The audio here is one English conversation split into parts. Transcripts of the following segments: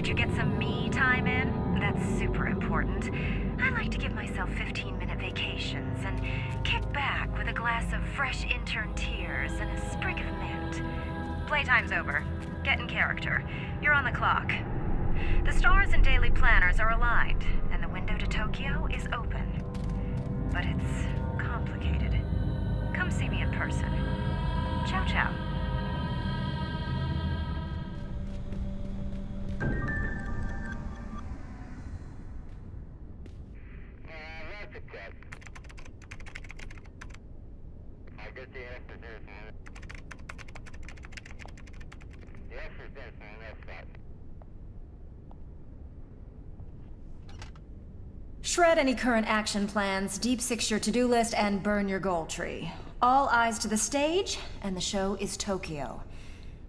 Did you get some me time in? That's super important. I like to give myself 15-minute vacations and kick back with a glass of fresh intern tears and a sprig of mint. Playtime's over. Get in character. You're on the clock. The stars and daily planners are aligned, and the window to Tokyo is open. But it's complicated. Come see me in person. Ciao, ciao. Shred any current action plans, deep six your to-do list, and burn your goal tree. All eyes to the stage, and the show is Tokyo.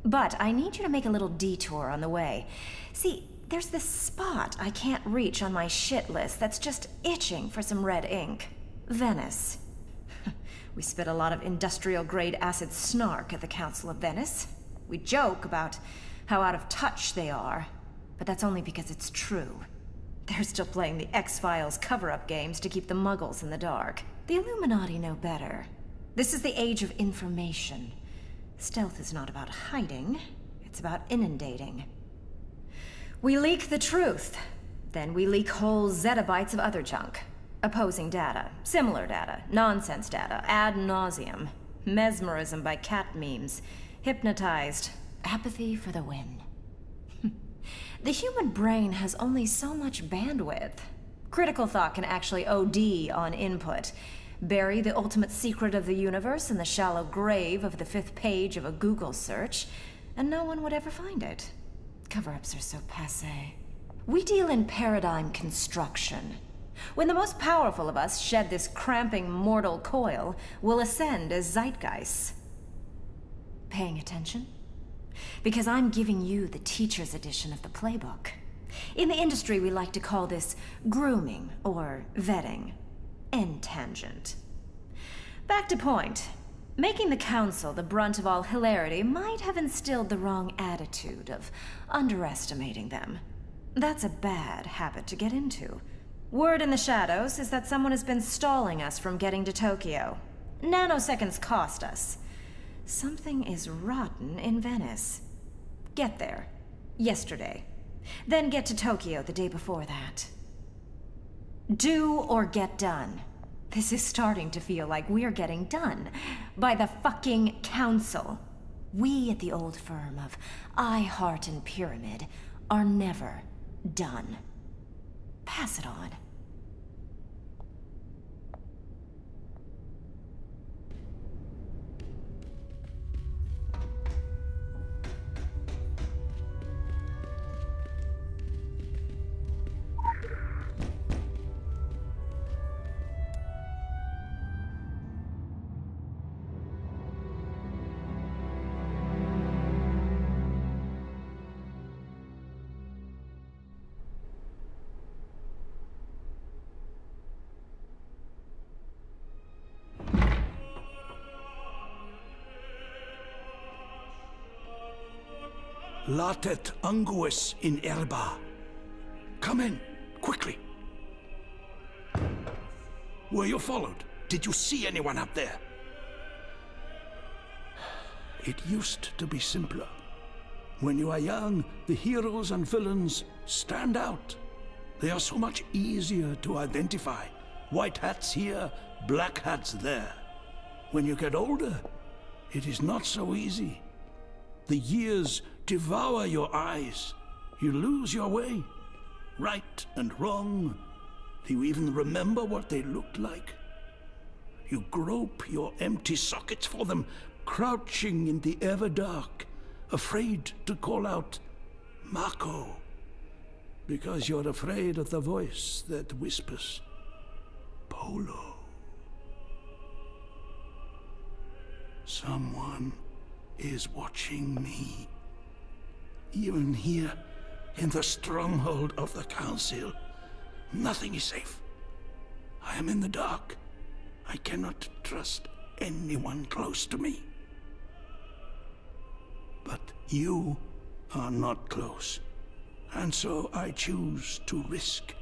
But I need you to make a little detour on the way. See, there's this spot I can't reach on my shit list that's just itching for some red ink. Venice. We spit a lot of industrial-grade acid snark at the Council of Venice. We joke about how out of touch they are, but that's only because it's true. They're still playing the X-Files cover-up games to keep the Muggles in the dark. The Illuminati know better. This is the age of information. Stealth is not about hiding, it's about inundating. We leak the truth, then we leak whole zettabytes of other junk. Opposing data, similar data, nonsense data, ad nauseum. Mesmerism by cat memes. Hypnotized. Apathy for the win. The human brain has only so much bandwidth. Critical thought can actually OD on input. Bury the ultimate secret of the universe in the shallow grave of the 5th page of a Google search, and no one would ever find it. Cover-ups are so passé. We deal in paradigm construction. When the most powerful of us shed this cramping mortal coil, we'll ascend as zeitgeists. Paying attention? Because I'm giving you the teacher's edition of the playbook. In the industry, we like to call this grooming or vetting. End tangent. Back to point. Making the Council the brunt of all hilarity might have instilled the wrong attitude of underestimating them. That's a bad habit to get into. Word in the shadows is that someone has been stalling us from getting to Tokyo. Nanoseconds cost us. Something is rotten in Venice. Get there. Yesterday. Then get to Tokyo the day before that. Do or get done. This is starting to feel like we're getting done. By the fucking Council. We at the old firm of I, Heart, and Pyramid are never done. Pass it on. Latet unguis in erba. Come in, quickly. Were you followed? Did you see anyone up there? It used to be simpler. When you are young, the heroes and villains stand out. They are so much easier to identify. White hats here, black hats there. When you get older, it is not so easy. The years devour your eyes. You lose your way. Right and wrong. Do you even remember what they looked like? You grope your empty sockets for them, crouching in the ever-dark, afraid to call out, Mako, because you're afraid of the voice that whispers, Polo. Someone is watching me. Even here, in the stronghold of the Council, nothing is safe. I am in the dark. I cannot trust anyone close to me. But you are not close. And so I choose to risk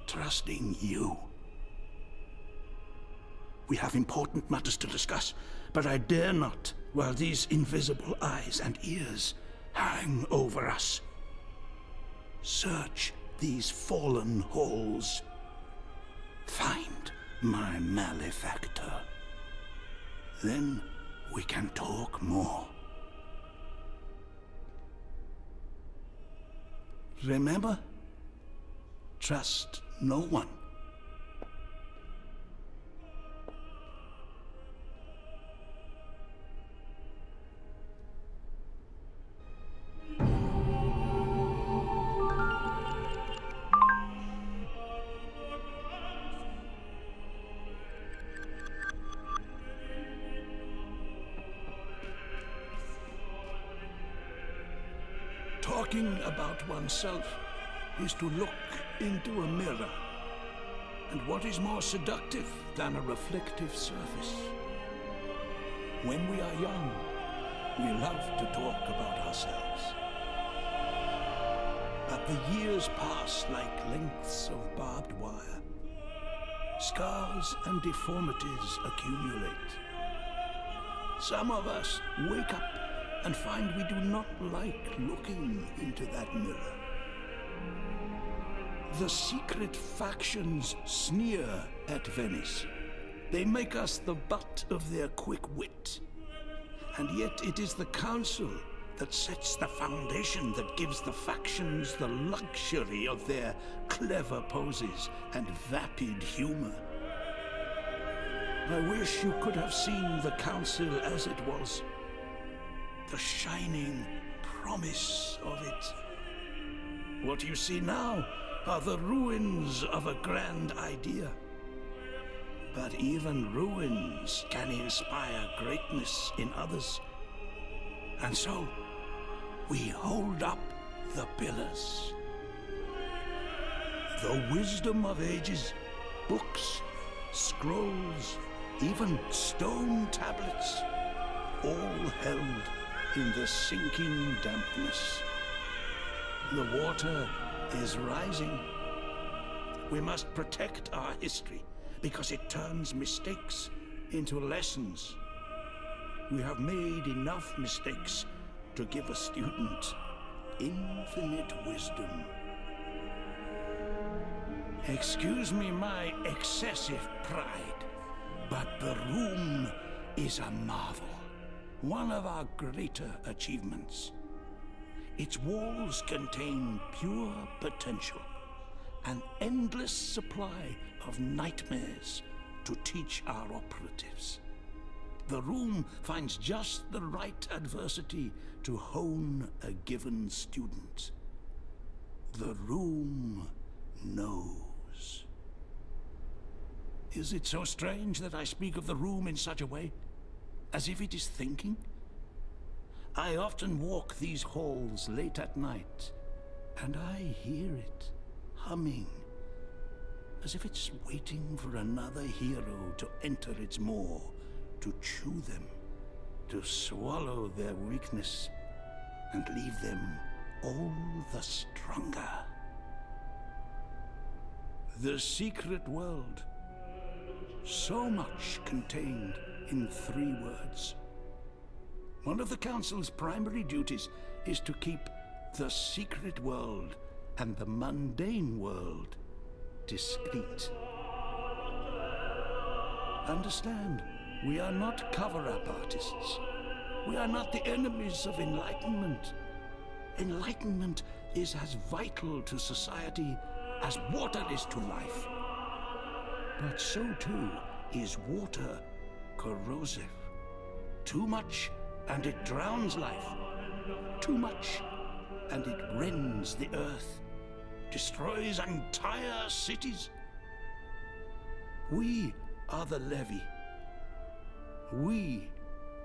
trusting you. We have important matters to discuss, but I dare not while these invisible eyes and ears hang over us. Search these fallen halls. Find my malefactor. Then we can talk more. Remember? Trust no one. Talking about oneself is to look into a mirror. And what is more seductive than a reflective surface? When we are young, we love to talk about ourselves. But the years pass like lengths of barbed wire. Scars and deformities accumulate. Some of us wake up and find we do not like looking into that mirror. The secret factions sneer at Venice. They make us the butt of their quick wit. And yet it is the Council that sets the foundation that gives the factions the luxury of their clever poses and vapid humor. I wish you could have seen the Council as it was. The shining promise of it. What you see now are the ruins of a grand idea. But even ruins can inspire greatness in others. And so, we hold up the pillars. The wisdom of ages, books, scrolls, even stone tablets, all held in the sinking dampness. The water is rising. We must protect our history because it turns mistakes into lessons. We have made enough mistakes to give a student infinite wisdom. Excuse me my excessive pride, but the room is a marvel. One of our greater achievements. Its walls contain pure potential, an endless supply of nightmares to teach our operatives. The room finds just the right adversity to hone a given student. The room knows. Is it so strange that I speak of the room in such a way? As if it is thinking? I often walk these halls late at night, and I hear it humming, as if it's waiting for another hero to enter its maw, to chew them, to swallow their weakness, and leave them all the stronger. The secret world. So much contained in 3 words. One of the Council's primary duties is to keep the secret world and the mundane world discreet. Understand, we are not cover-up artists. We are not the enemies of enlightenment. Enlightenment is as vital to society as water is to life. But so too is water corrosive. Too much and it drowns life. Too much and it rends the earth, destroys entire cities. We are the levee. We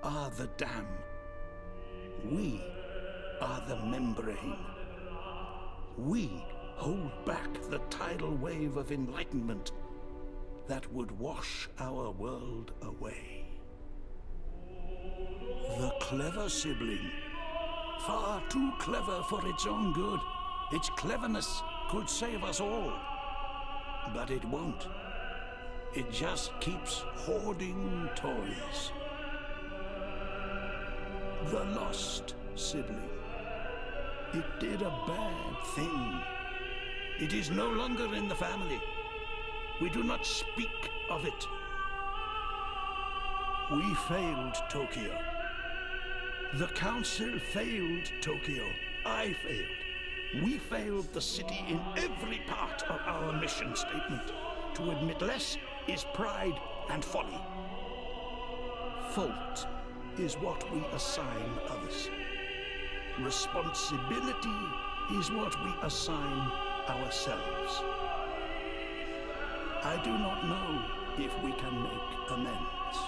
are the dam. We are the membrane. We hold back the tidal wave of enlightenment that would wash our world away. The clever sibling, far too clever for its own good, Its cleverness could save us all. But it won't. It just keeps hoarding toys. The lost sibling. It did a bad thing. It is no longer in the family. We do not speak of it. We failed Tokyo. The Council failed Tokyo. I failed. We failed the city in every part of our mission statement. To admit less is pride and folly. Fault is what we assign others. Responsibility is what we assign ourselves. I do not know if we can make amends.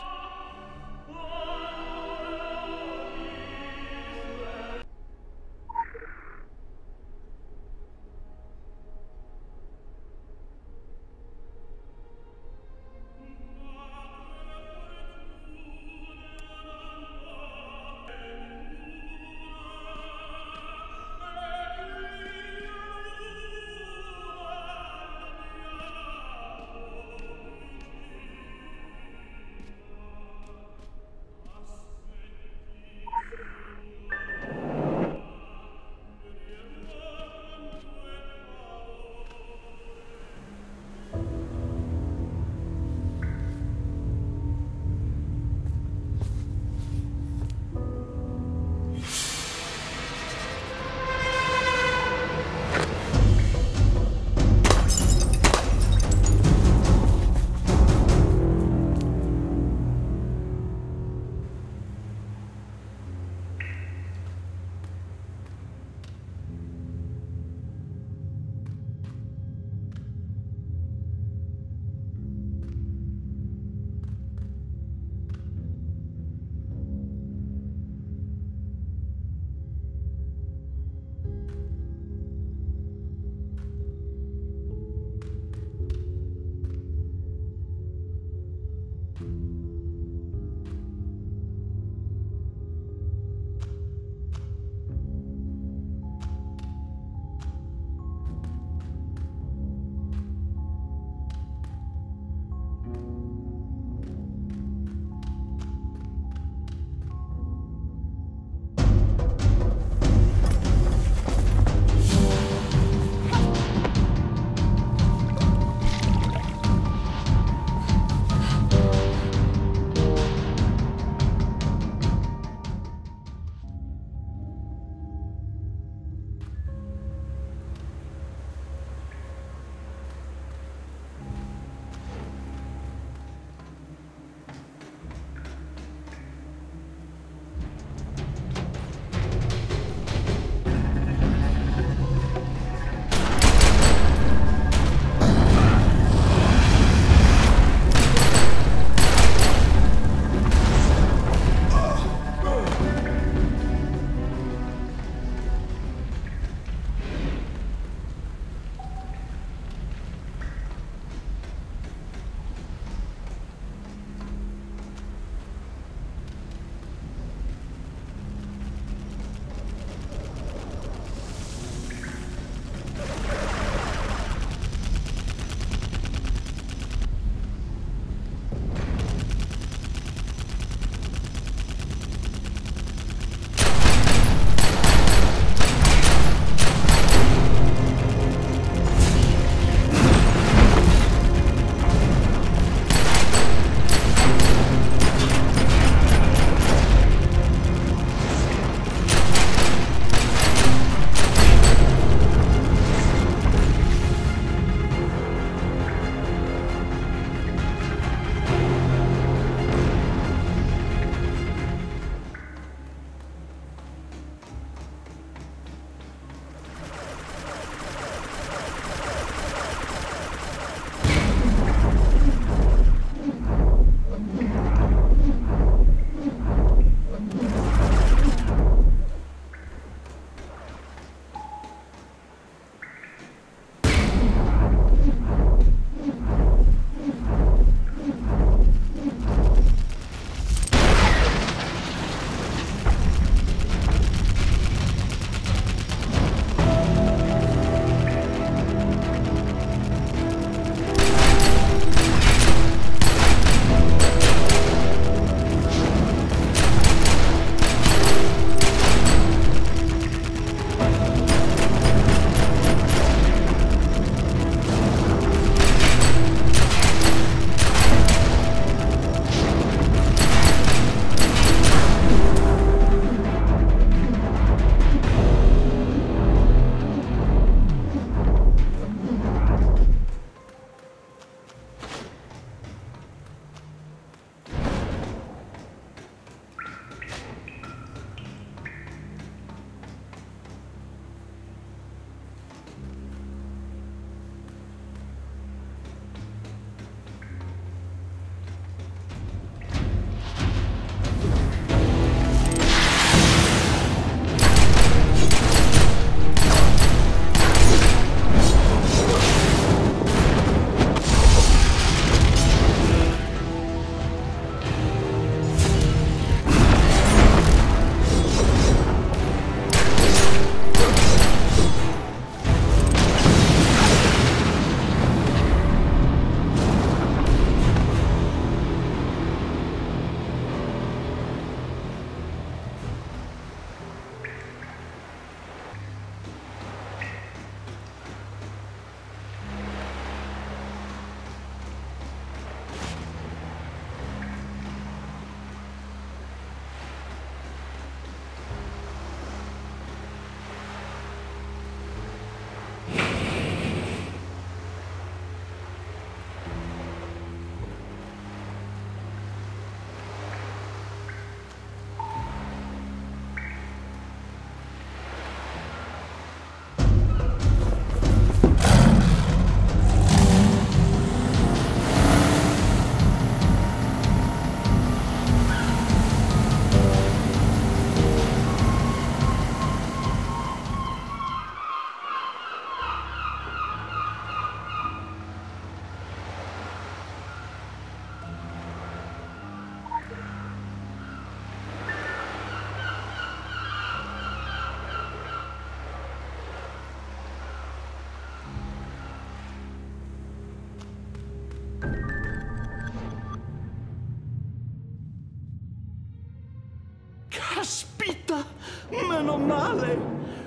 Caspita Menonale!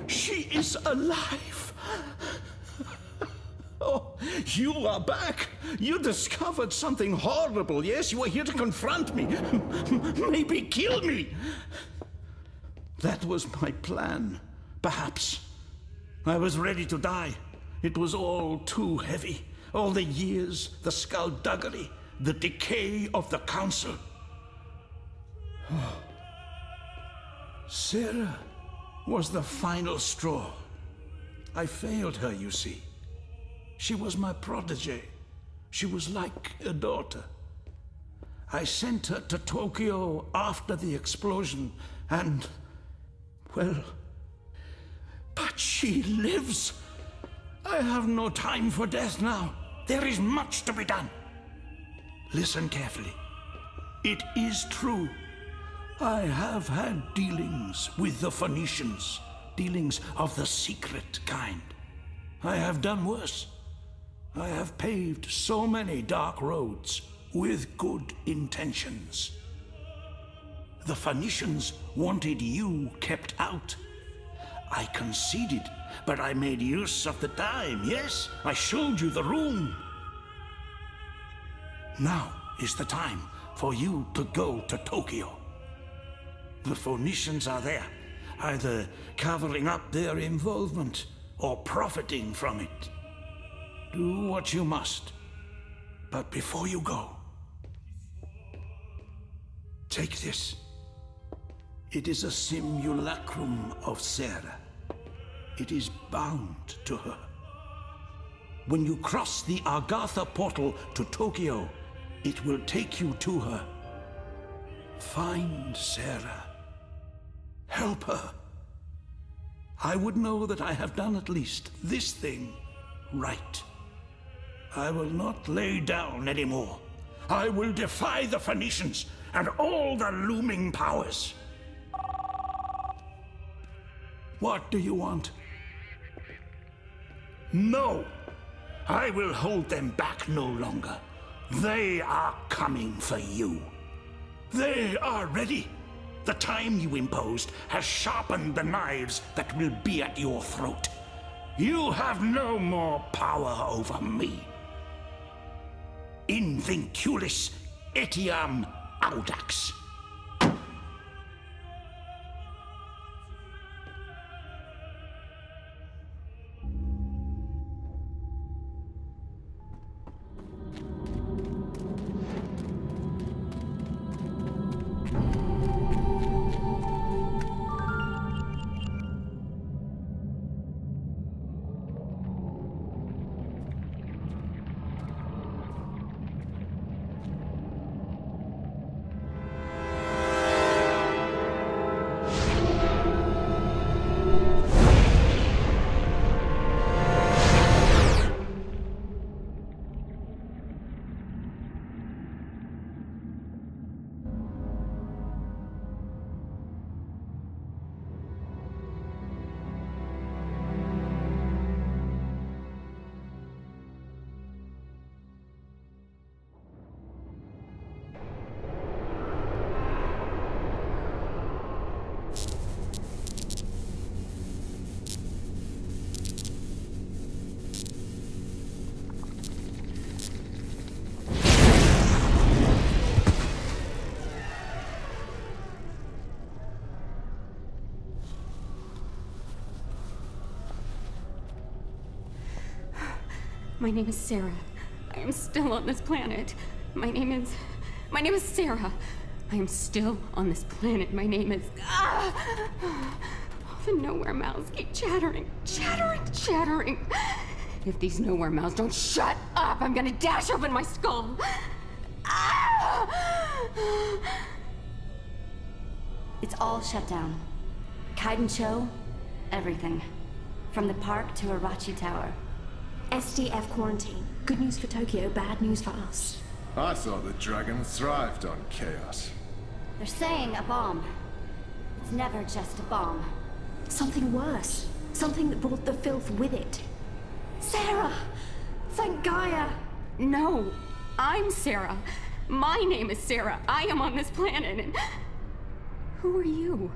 She is alive! Oh, you are back! You discovered something horrible, yes? You were here to confront me. Maybe kill me. That was my plan, perhaps. I was ready to die. It was all too heavy. All the years, the skullduggery, the decay of the council. Sarah was the final straw. I failed her, you see. She was my protege. She was like a daughter. I sent her to Tokyo after the explosion, and, well, but she lives. I have no time for death now. There is much to be done. Listen carefully. It is true. I have had dealings with the Phoenicians, dealings of the secret kind. I have done worse. I have paved so many dark roads with good intentions. The Phoenicians wanted you kept out. I conceded, but I made use of the time, yes? I showed you the room. Now is the time for you to go to Tokyo. The Phoenicians are there, either covering up their involvement or profiting from it. Do what you must. But before you go, take this. It is a simulacrum of Sarah. It is bound to her. When you cross the Agartha portal to Tokyo, it will take you to her. Find Sarah. Help her. I would know that I have done at least this thing right. I will not lay down anymore. I will defy the Phoenicians and all the looming powers. What do you want? No! I will hold them back no longer. They are coming for you. They are ready. The time you imposed has sharpened the knives that will be at your throat. You have no more power over me. In vinculis etiam audax. My name is Sarah. I am still on this planet. My name is Sarah. I am still on this planet. My name is... All the nowhere mouths keep chattering. Chattering. If these nowhere mouths don't shut up, I'm gonna dash open my skull. It's all shut down. Kaidencho, everything. From the park to Arachi Tower. SDF quarantine. Good news for Tokyo, bad news for us. I thought the dragon thrived on chaos. They're saying a bomb. It's never just a bomb. Something worse. Something that brought the filth with it. Sarah! Thank Gaia! No, I'm Sarah. My name is Sarah. I am on this planet and... Who are you?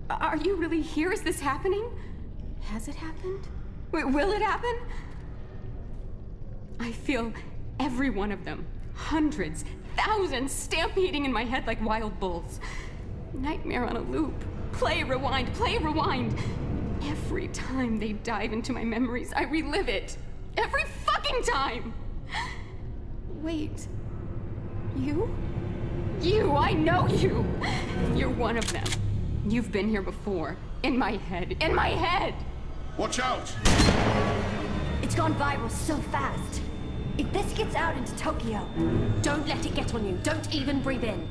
Are you really here? Is this happening? Has it happened? Wait, will it happen? I feel every one of them. Hundreds, thousands, stampeding in my head like wild bulls. Nightmare on a loop. Play, rewind, play, rewind. Every time they dive into my memories, I relive it. Every fucking time! Wait. You? You, I know you! You're one of them. You've been here before. In my head. In my head! Watch out! It's gone viral so fast. If this gets out into Tokyo... Don't let it get on you. Don't even breathe in.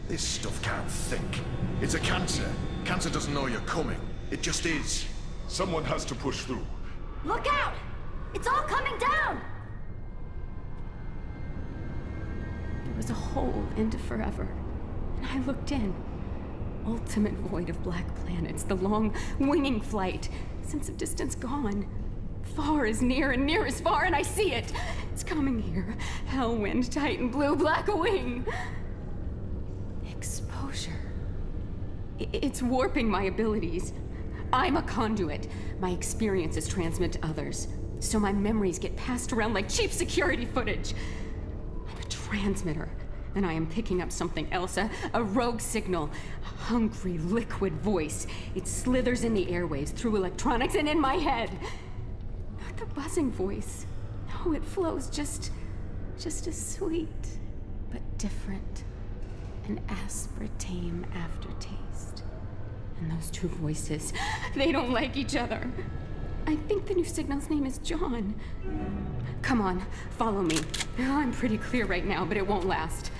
This stuff can't think. It's a cancer. Cancer doesn't know you're coming. It just is. Someone has to push through. Look out! It's all coming down! There was a hole into forever. And I looked in. Ultimate void of black planets. The long, winging flight. Sense of distance gone. Far is near and near is far, and I see it. It's coming here. Hellwind, Titan, blue, black wing. Exposure. It's warping my abilities. I'm a conduit. My experiences transmit to others. So my memories get passed around like cheap security footage. I'm a transmitter, and I am picking up something else, a rogue signal, a hungry, liquid voice. It slithers in the airwaves, through electronics, and in my head. Not the buzzing voice. No, it flows just as sweet, but different. An aspartame aftertaste. And those two voices, they don't like each other. I think the new signal's name is John. Come on, follow me. I'm pretty clear right now, but it won't last.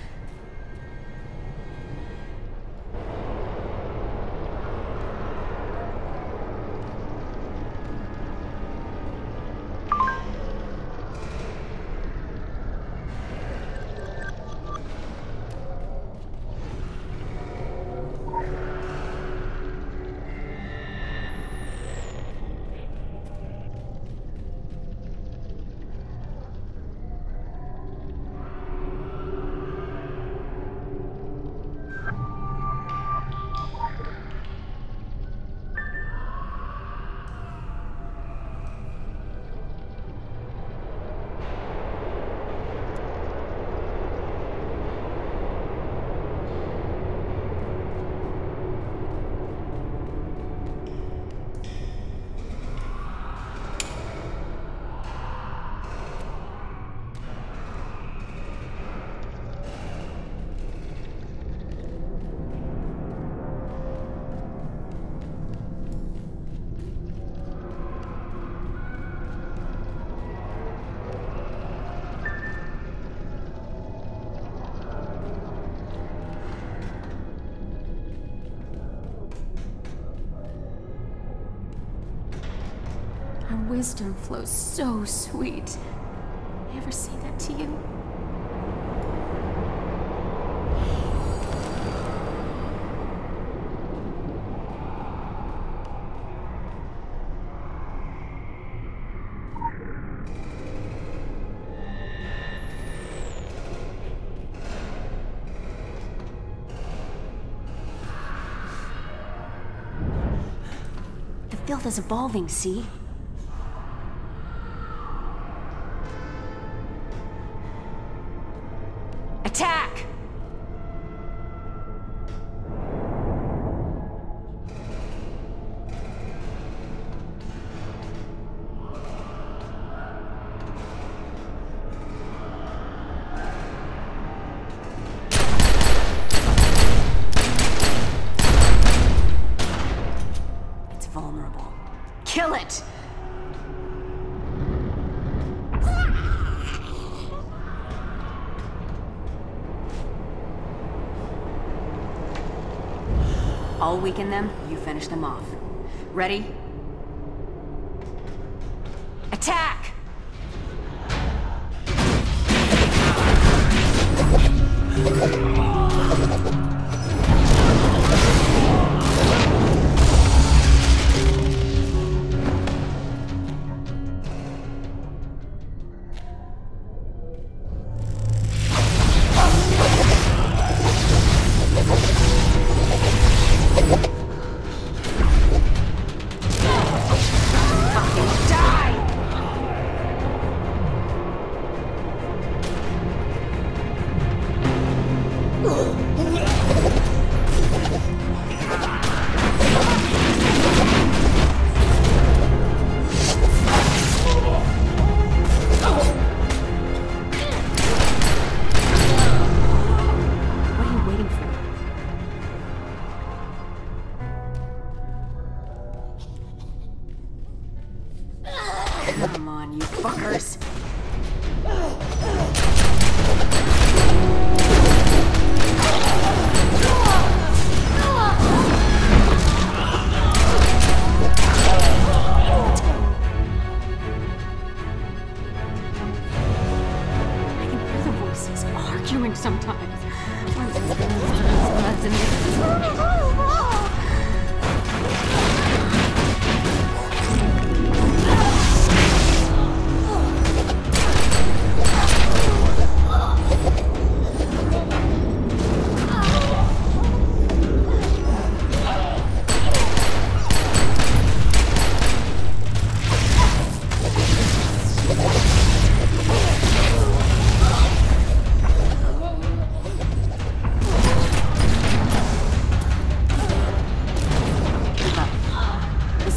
Wisdom flows so sweet. Ever say that to you? The filth is evolving, see? Attack! It's vulnerable. Kill it! I'll weaken them, you finish them off. Ready? Attack!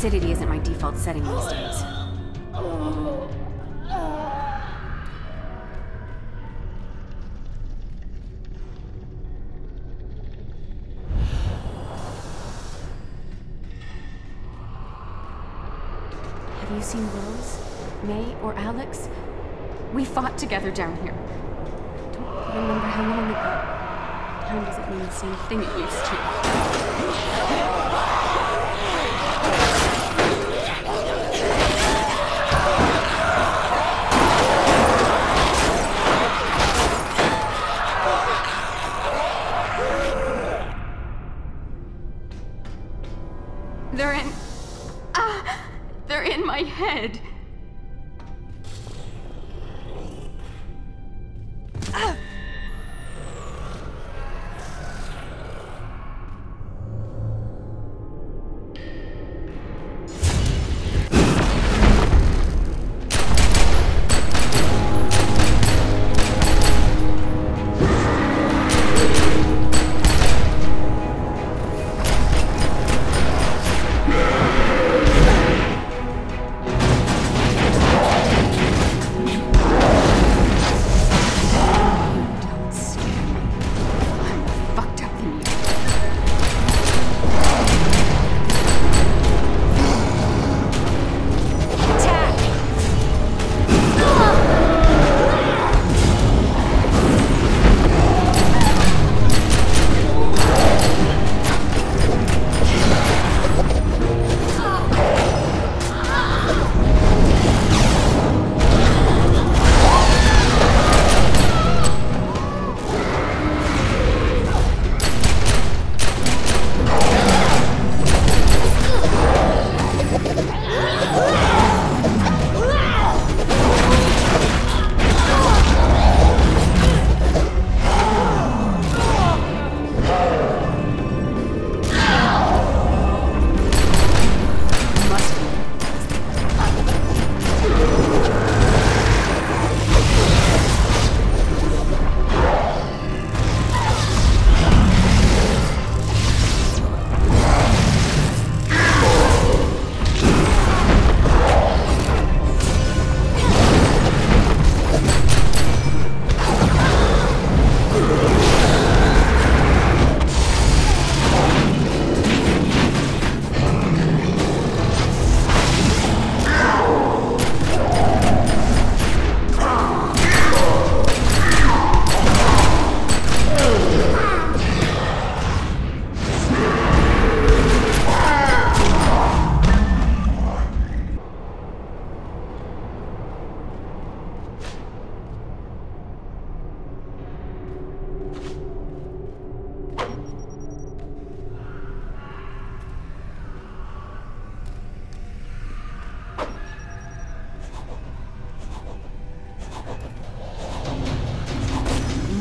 Acidity isn't my default setting these days. Have you seen Rose, May, or Alex? We fought together down here. I don't remember how long ago. Time doesn't mean the same thing it used to. They're in my head.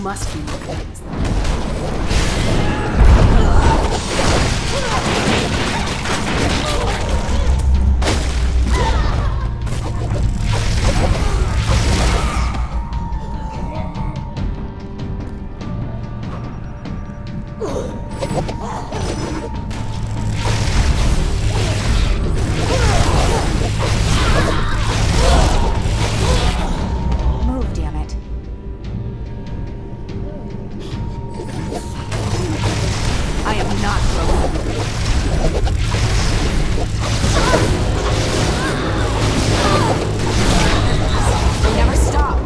Must be looking at this. Move, damn it. I am not broken. They never stop.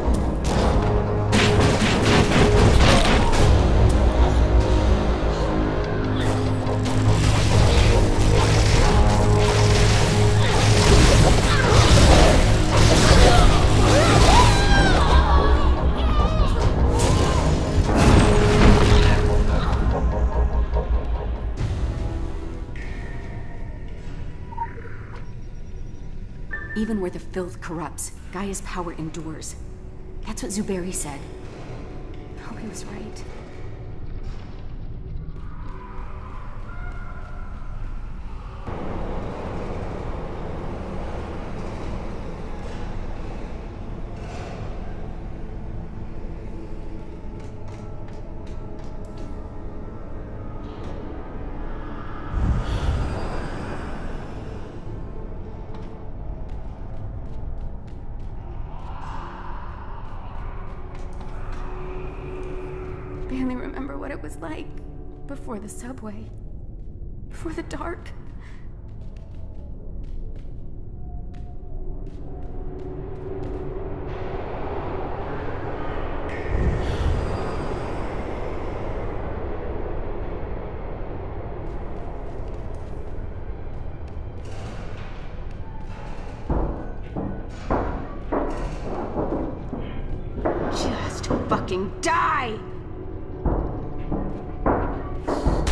Even where the filth corrupts, Gaia's power endures. That's what Zuberi said. Oh, he was right. it was like before the subway, before the dark. Just fucking die!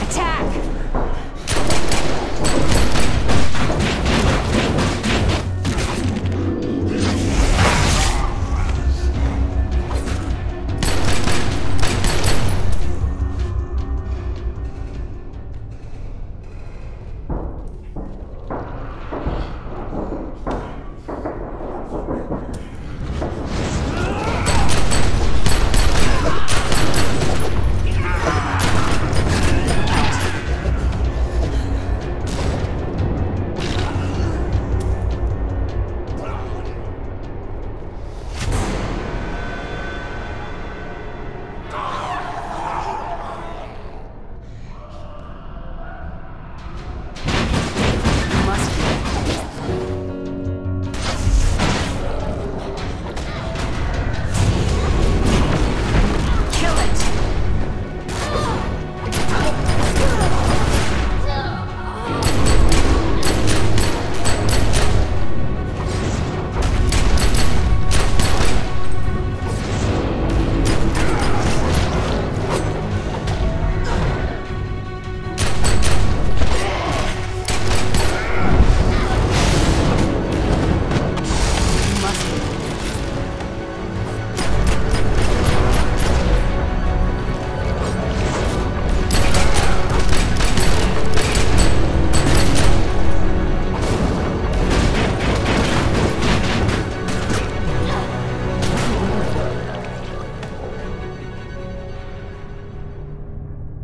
Attack!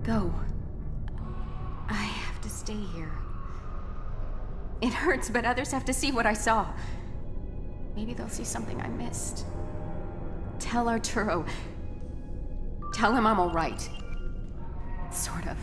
Go. I have to stay here. It hurts, but others have to see what I saw. Maybe they'll see something I missed. Tell Arturo. Tell him I'm all right. Sort of.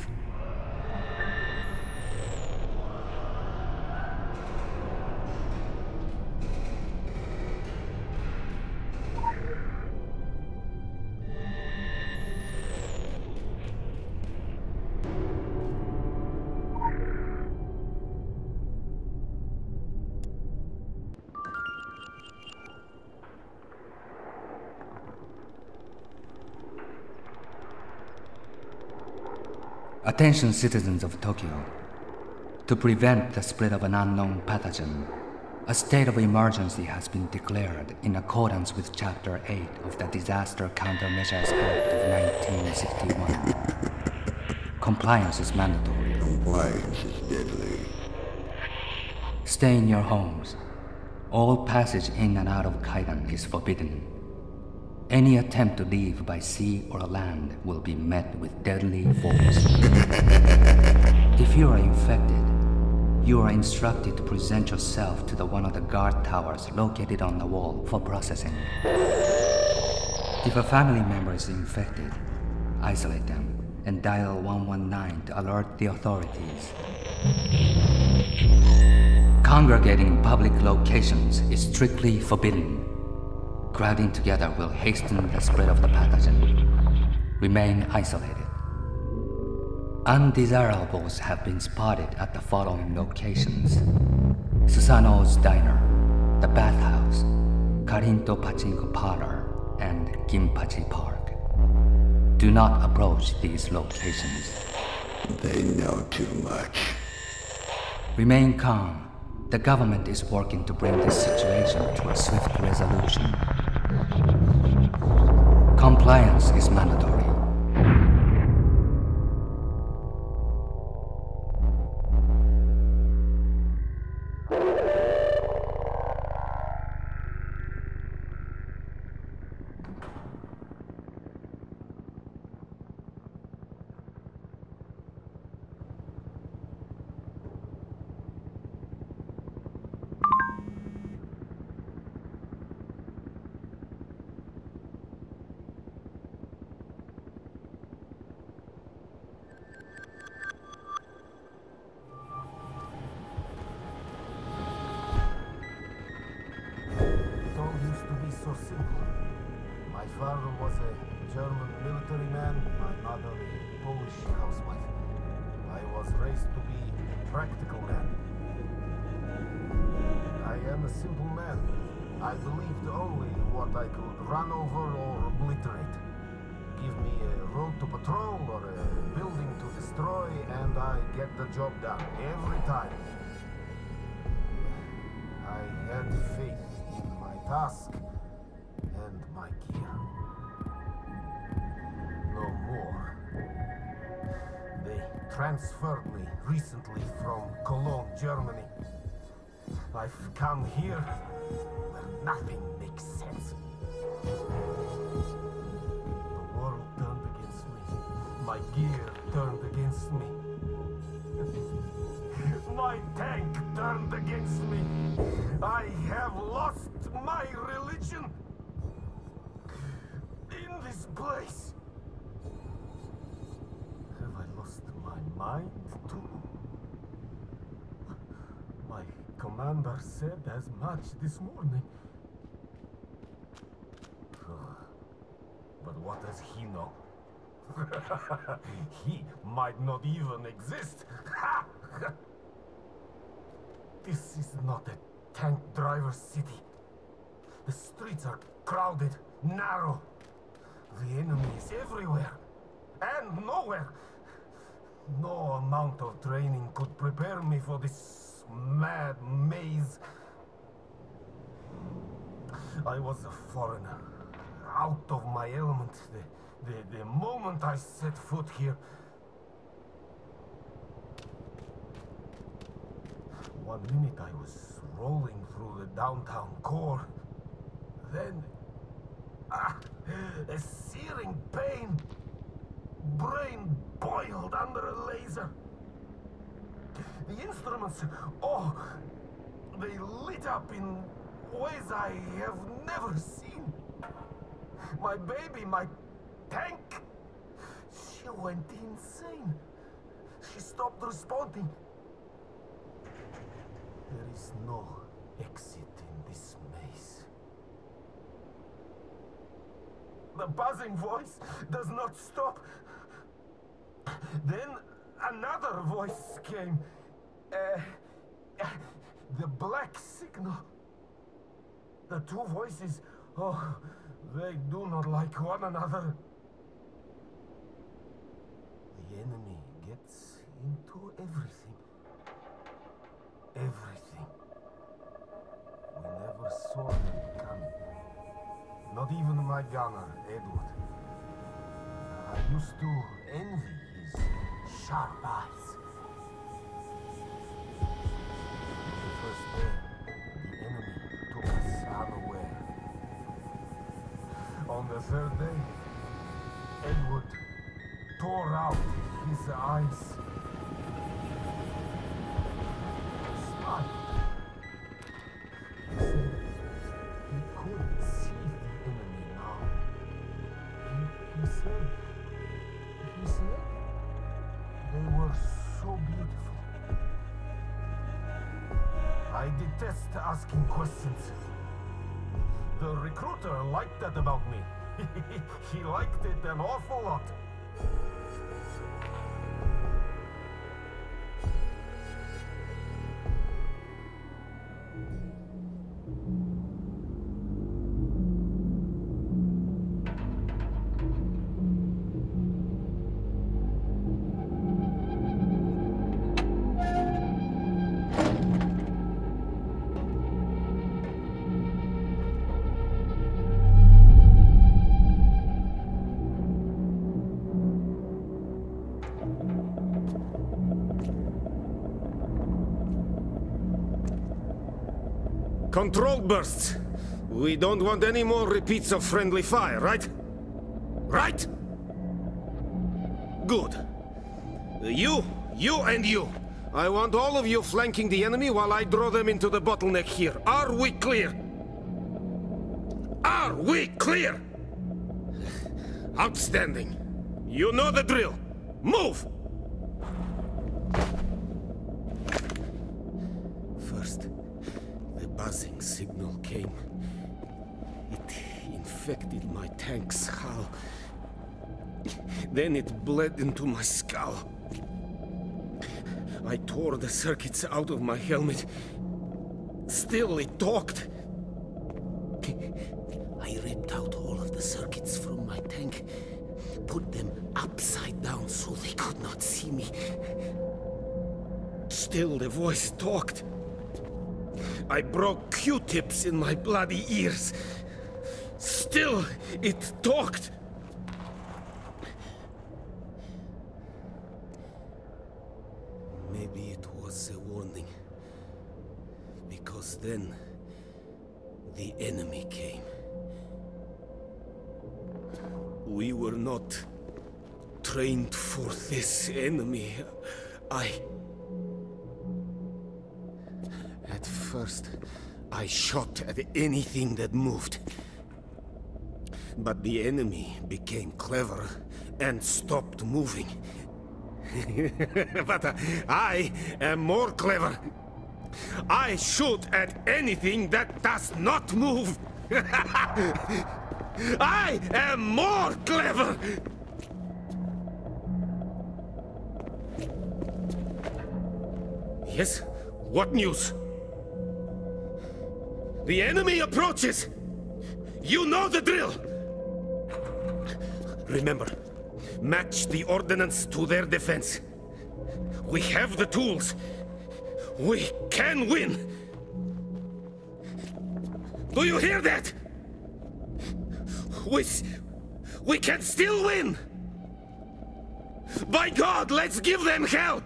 Attention citizens of Tokyo. To prevent the spread of an unknown pathogen, a state of emergency has been declared in accordance with Chapter 8 of the Disaster Countermeasures Act of 1961. Compliance is mandatory. Compliance is deadly. Stay in your homes. All passage in and out of Kaidan is forbidden. Any attempt to leave by sea or land will be met with deadly force. If you are infected, you are instructed to present yourself to one of the guard towers located on the wall for processing. If a family member is infected, isolate them and dial 119 to alert the authorities. Congregating in public locations is strictly forbidden. Crowding together will hasten the spread of the pathogen. Remain isolated. Undesirables have been spotted at the following locations: Susano's Diner, the Bathhouse, Karinto Pachinko Parlor, and Ginpachi Park. Do not approach these locations. They know too much. Remain calm. The government is working to bring this situation to a swift resolution. Compliance is mandatory. practical man. I am a simple man. I believed only in what I could run over or obliterate. Give me a road to patrol or a building to destroy, and I get the job done every time. I had faith in my task and my gear. No more. They transferred me recently from Cologne, Germany. I've come here where nothing makes sense. The world turned against me. My gear turned against me. My tank turned against me. I have lost my religion in this place. Have I lost my mind too? My commander said as much this morning. But what does he know? He might not even exist. This is not a tank driver city. The streets are crowded, narrow. The enemy is everywhere and nowhere. No amount of training could prepare me for this mad maze. I was a foreigner, out of my element the moment I set foot here. One minute I was rolling through the downtown core, then a searing pain. Brain boiled under a laser. The instruments, oh, they lit up in ways I have never seen. My baby, my tank, she went insane. She stopped responding. There is no exit in this maze. The buzzing voice does not stop. Then another voice came. The black signal. The two voices, oh, they do not like one another. The enemy gets into everything. Everything. We never saw them coming. Not even my gunner, Edward. I used to envy his sharp eyes. The first day, the enemy took us unaware. On the third day, Edward tore out his eyes. Smiled. He said he could see the enemy now. He said they were so beautiful. I detest asking questions. The recruiter liked that about me. He liked it an awful lot. Controlled bursts. We don't want any more repeats of friendly fire, right? Right? Good. You and you. I want all of you flanking the enemy while I draw them into the bottleneck here. Are we clear? Are we clear? Outstanding. You know the drill. Move! First, the buzzing signal came. It infected my tank's hull. Then it bled into my skull. I tore the circuits out of my helmet. Still, it talked. I ripped out all of the circuits from my tank, put them upside down so they could not see me. Still, the voice talked. I broke Q-tips in my bloody ears. Still, it talked. Maybe it was a warning. Because then, the enemy came. We were not trained for this enemy. At first, I shot at anything that moved. But the enemy became clever and stopped moving. But I am more clever. I shoot at anything that does not move. I am more clever! Yes? What news? The enemy approaches! You know the drill! Remember, match the ordnance to their defense. We have the tools. We can win! Do you hear that? We can still win! By God, let's give them hell!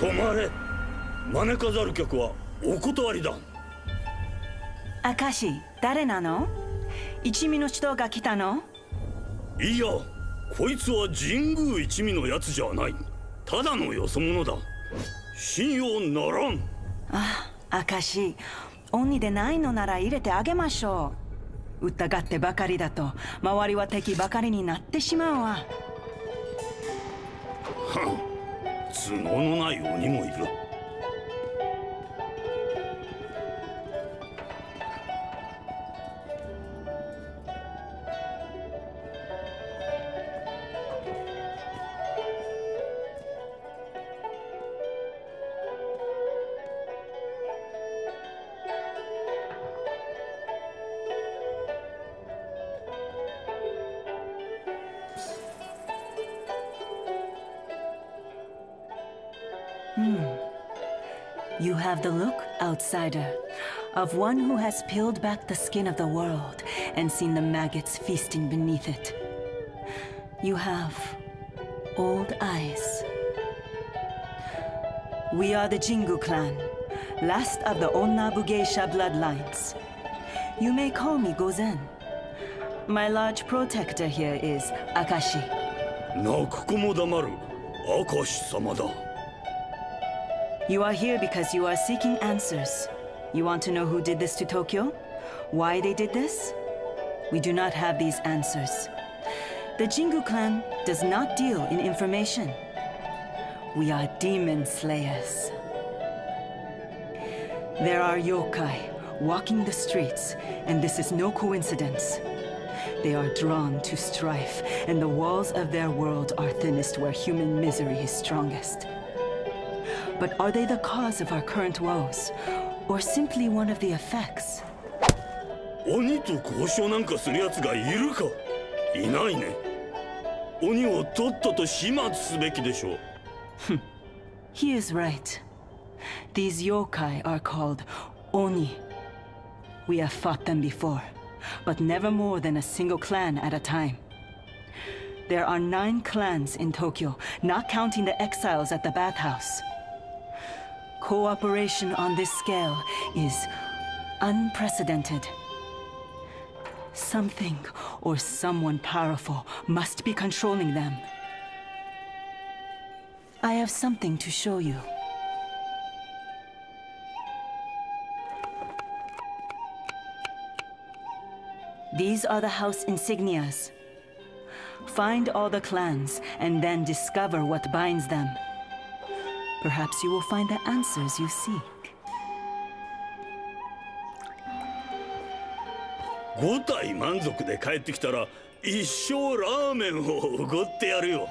止まれ。招かざる客はお断りだ。明石、誰なの？一味の人が来たの？いや、こいつは神宮一味のやつじゃない。ただのよそ者だ。信用ならん。あ、明石、鬼でないのなら入れてあげましょう。疑ってばかりだと周りは敵ばかりになってしまうわ。都合のない鬼もいる。You have the look, outsider, of one who has peeled back the skin of the world and seen the maggots feasting beneath it. You have old eyes. We are the Jingu clan, last of the Onnabu Geisha bloodlines. You may call me Gozen. My large protector here is Akashi. 泣く子も黙る、明石様だ。You are here because you are seeking answers. You want to know who did this to Tokyo? Why they did this? We do not have these answers. The Jingu clan does not deal in information. We are demon slayers. There are yokai walking the streets, and this is no coincidence. They are drawn to strife, and the walls of their world are thinnest where human misery is strongest. But are they the cause of our current woes, or simply one of the effects? 鬼と交渉なんかする奴がいるか？いないね。鬼をとっとと始末すべきでしょう。He is right. These yokai are called Oni. We have fought them before, but never more than a single clan at a time. There are 9 clans in Tokyo, not counting the exiles at the bathhouse. Cooperation on this scale is unprecedented. Something or someone powerful must be controlling them. I have something to show you. These are the house insignias. Find all the clans and then discover what binds them. Perhaps you will find the answers you seek. 5体満足で帰ってきたら一生ラーメンをおごってやるよ。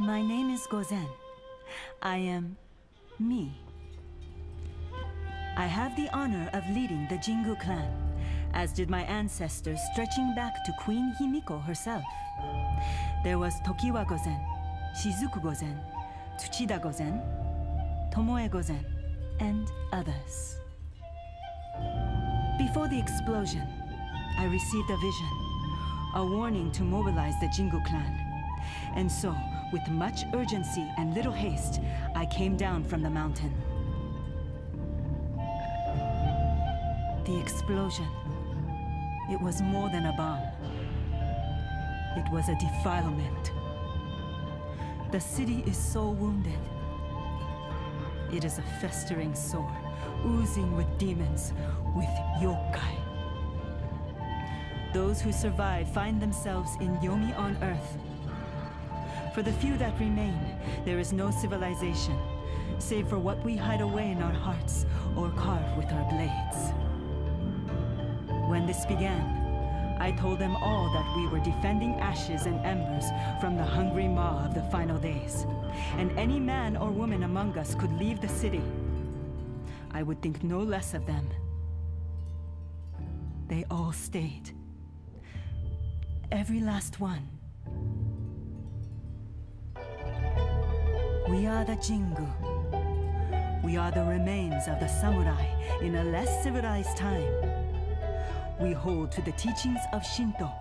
My name is Gozen. I am me. I have the honor of leading the Jingu clan, as did my ancestors stretching back to Queen Himiko herself. There was Tokiwa Gozen, Shizuku Gozen, Tsuchida Gozen, Tomoe Gozen, and others. Before the explosion, I received a vision, a warning to mobilize the Jingu clan. And so, with much urgency and little haste, I came down from the mountain. The explosion. It was more than a bomb. It was a defilement. The city is so wounded. It is a festering sore, oozing with demons, with yokai. Those who survive find themselves in Yomi on Earth. For the few that remain, there is no civilization, save for what we hide away in our hearts or carve with our blades. When this began, I told them all that we were defending ashes and embers from the hungry maw of the final days, and any man or woman among us could leave the city. I would think no less of them. They all stayed. Every last one. We are the Jingu. We are the remains of the samurai in a less civilized time. We hold to the teachings of Shinto.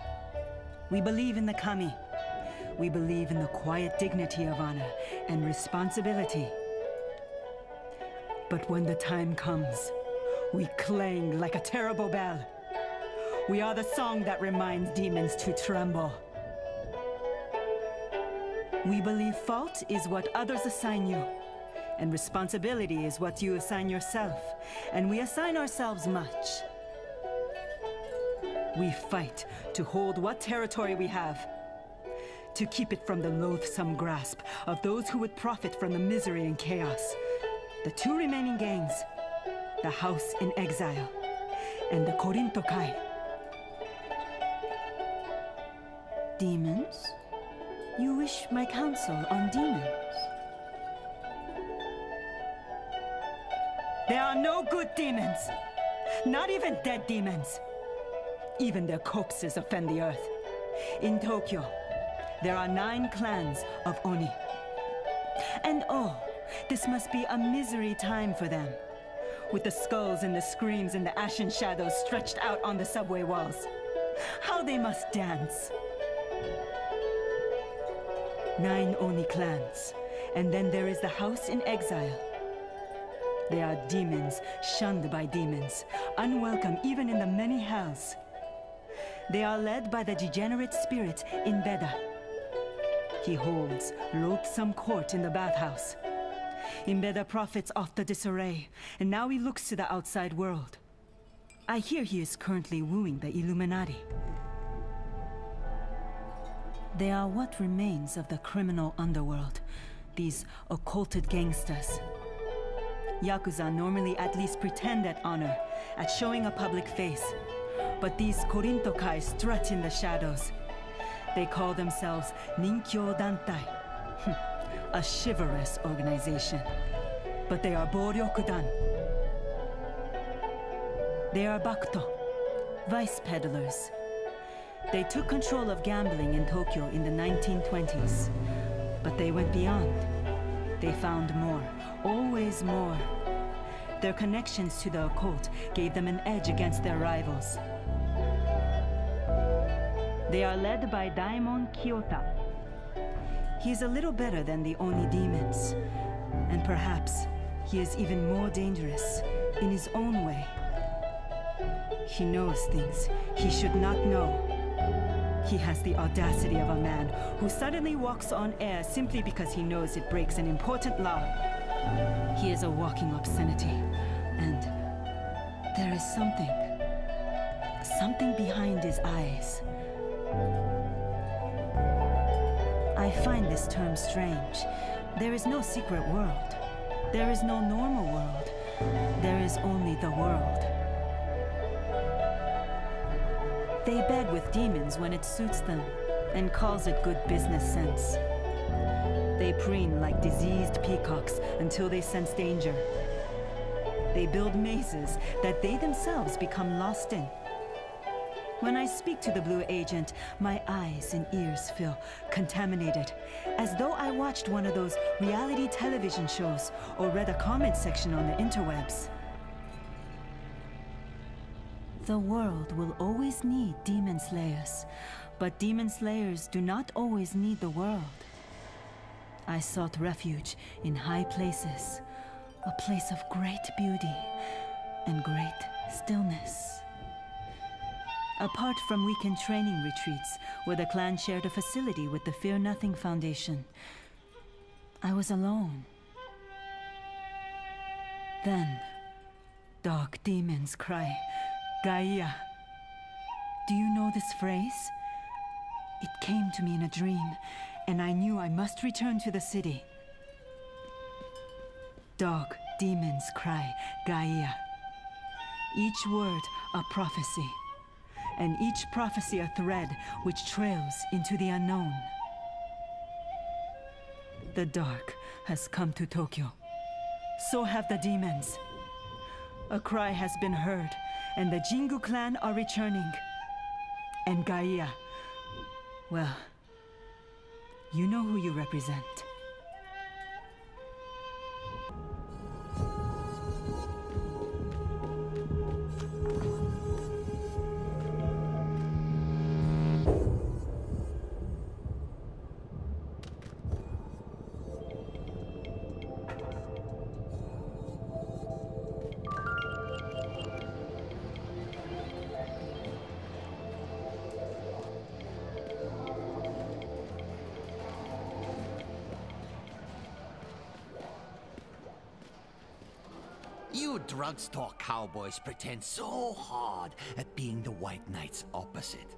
We believe in the kami. We believe in the quiet dignity of honor and responsibility. But when the time comes, we clang like a terrible bell. We are the song that reminds demons to tremble. We believe fault is what others assign you, and responsibility is what you assign yourself, and we assign ourselves much. We fight to hold what territory we have, to keep it from the loathsome grasp of those who would profit from the misery and chaos. The two remaining gangs, the House in Exile, and the Korinto Kai. Demons? You wish my counsel on demons? There are no good demons! Not even dead demons! Even their corpses offend the earth. In Tokyo, there are 9 clans of Oni. And oh, this must be a misery time for them, with the skulls and the screams and the ashen shadows stretched out on the subway walls. How they must dance! 9 Oni clans, and then there is the House in Exile. They are demons shunned by demons, unwelcome even in the many hells. They are led by the degenerate spirit in Beda. He holds loathsome court in the bathhouse. Imbeda profits off the disarray, and now he looks to the outside world. I hear he is currently wooing the Illuminati. They are what remains of the criminal underworld, these occulted gangsters. Yakuza normally at least pretend at honor, at showing a public face. But these Korinto Kai strut in the shadows. They call themselves Ninkyo Dantai, a chivalrous organization. But they are Boryokudan. They are Bakuto, vice peddlers. They took control of gambling in Tokyo in the 1920s. But they went beyond. They found more, always more. Their connections to the occult gave them an edge against their rivals. They are led by Daimon Kyota. He is a little better than the Oni demons, and perhaps he is even more dangerous in his own way. He knows things he should not know. He has the audacity of a man who suddenly walks on air simply because he knows it breaks an important law. He is a walking obscenity, and there is something behind his eyes. I find this term strange. There is no secret world. There is no normal world. There is only the world. They bed with demons when it suits them, and calls it good business sense. They preen like diseased peacocks until they sense danger. They build mazes that they themselves become lost in. When I speak to the Blue Agent, my eyes and ears feel contaminated, as though I watched one of those reality television shows or read a comment section on the interwebs. The world will always need demon slayers, but demon slayers do not always need the world. I sought refuge in high places, a place of great beauty and great stillness. Apart from weekend training retreats, where the clan shared a facility with the Fear Nothing Foundation, I was alone. Then, dark demons cry, Gaia. Do you know this phrase? It came to me in a dream, and I knew I must return to the city. Dark demons cry, Gaia. Each word a prophecy, and each prophecy a thread which trails into the unknown. The dark has come to Tokyo. So have the demons. A cry has been heard, and the Jingu clan are returning. And Gaia, well, you know who you represent. You drugstore cowboys pretend so hard at being the White Knight's opposite.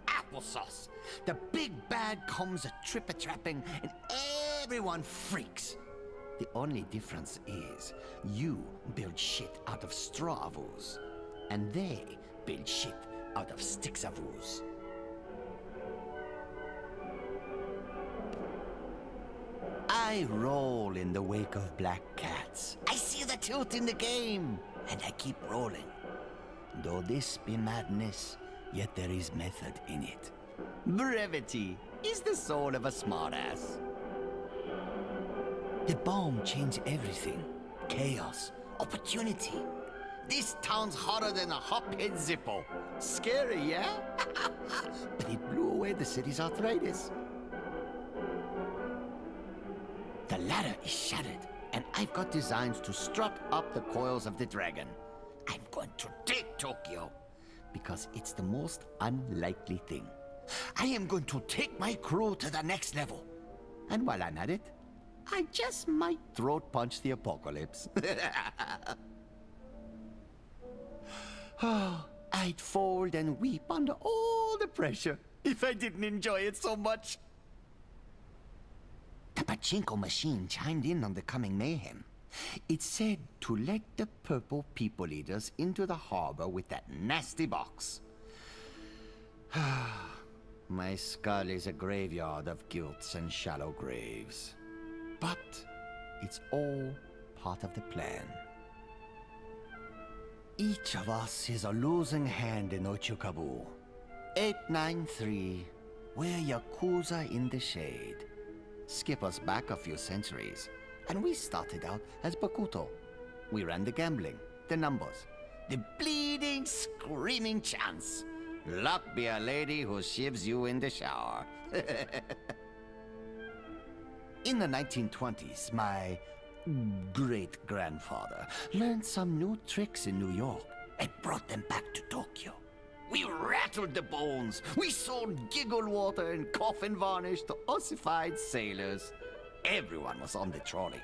Applesauce! The big bad comes a trip-a-trapping and everyone freaks. The only difference is you build shit out of straw-avoos, and they build shit out of sticks-avoos. I roll in the wake of black cats. I see the tilt in the game, and I keep rolling. Though this be madness, yet there is method in it. Brevity is the soul of a smartass. The bomb changed everything. Chaos, opportunity. This town's hotter than a hophead Zippo. Scary, yeah? But it blew away the city's arthritis. The ladder is shattered, and I've got designs to strut up the coils of the dragon. I'm going to take Tokyo, because it's the most unlikely thing. I am going to take my crew to the next level. And while I'm at it, I just might throat punch the apocalypse. Oh, I'd fold and weep under all the pressure if I didn't enjoy it so much. The pachinko machine chimed in on the coming mayhem. It said to let the purple people eaters into the harbor with that nasty box. My skull is a graveyard of guilts and shallow graves. But it's all part of the plan. Each of us is a losing hand in Ochukabu. 893, we're Yakuza in the shade. Skip us back a few centuries, and we started out as Bakuto. We ran the gambling, the numbers, the bleeding, screaming chants. Luck be a lady who shivs you in the shower. In the 1920s, my great-grandfather learned some new tricks in New York and brought them back to Tokyo. We rattled the bones. We sold giggle water and coffin varnish to ossified sailors. Everyone was on the trolley.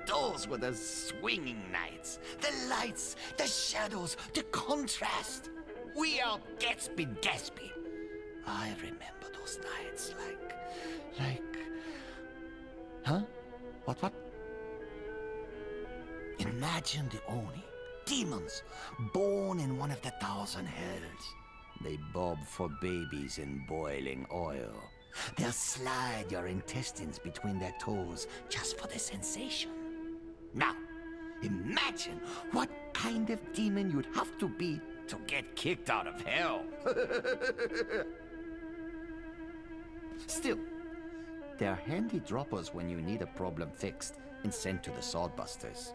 Those were the swinging nights. The lights, the shadows, the contrast. We out Gatsby. I remember those nights like... Huh? What? Imagine the Oni. Demons, born in one of the 1,000 hells. They bob for babies in boiling oil. They'll slide your intestines between their toes just for the sensation. Now, imagine what kind of demon you'd have to be to get kicked out of hell. Still, they're handy droppers when you need a problem fixed and sent to the Swordbusters.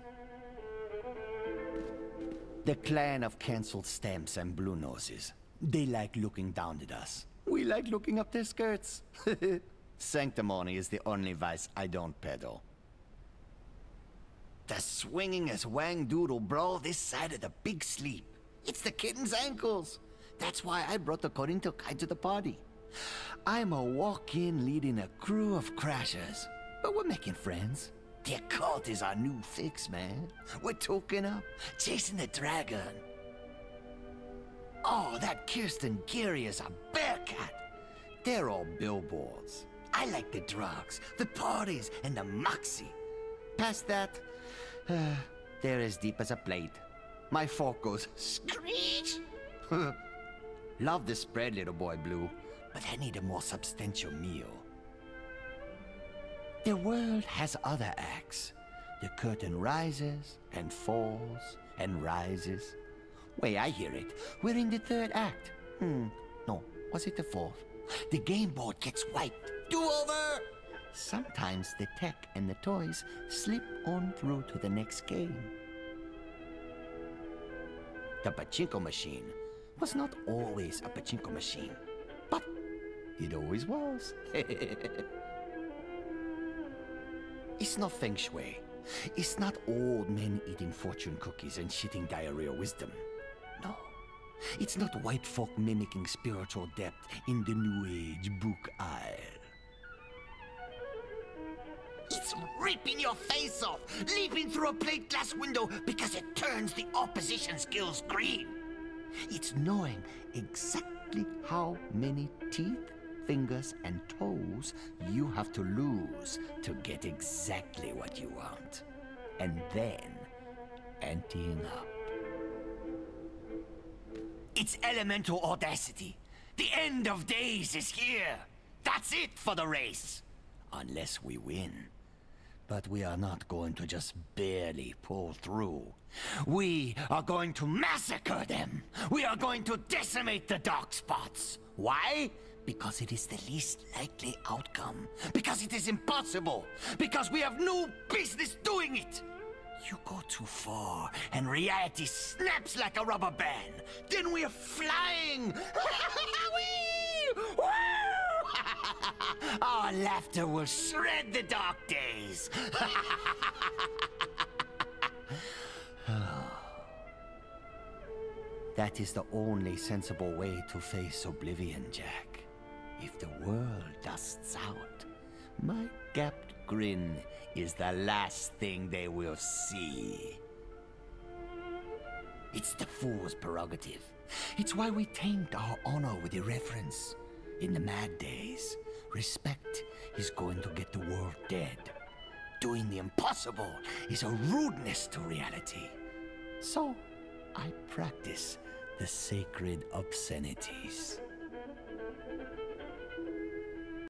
The clan of cancelled stamps and blue noses. They like looking down at us. We like looking up their skirts. Sanctimony is the only vice I don't peddle. The swinging as Wang Doodle brawl this side of the big sleep. It's the kitten's ankles. That's why I brought the Korinto Kai to the party. I'm a walk-in leading a crew of crashers, but we're making friends. The occult is our new fix, man. We're token up, chasing the dragon. Oh, that Kirsten Geary is a bearcat. They're all billboards. I like the drugs, the parties, and the moxie. Past that, they're as deep as a plate. My fork goes screech. Love the spread, little boy Blue, but I need a more substantial meal. The world has other acts. The curtain rises and falls and rises. Way I hear it, we're in the third act. No, was it the fourth? The game board gets wiped. Do-over! Sometimes the tech and the toys slip on through to the next game. The pachinko machine was not always a pachinko machine, but it always was. It's not feng shui. It's not old men eating fortune cookies and shitting diarrhea wisdom. No. It's not white folk mimicking spiritual depth in the New Age book aisle. It's ripping your face off, leaping through a plate glass window because it turns the opposition skills green. It's knowing exactly how many teeth, fingers, and toes you have to lose to get exactly what you want. And then anteing up. It's elemental audacity. The end of days is here. That's it for the race. Unless we win. But we are not going to just barely pull through. We are going to massacre them. We are going to decimate the dark spots. Why? Because it is the least likely outcome. Because it is impossible. Because we have no business doing it. You go too far, and reality snaps like a rubber band. Then we're flying. Our laughter will shred the dark days. That is the only sensible way to face oblivion, Jack. If the world dusts out, my gapped grin is the last thing they will see. It's the fool's prerogative. It's why we taint our honor with irreverence. In the mad days, respect is going to get the world dead. Doing the impossible is a rudeness to reality. So, I practice the sacred obscenities.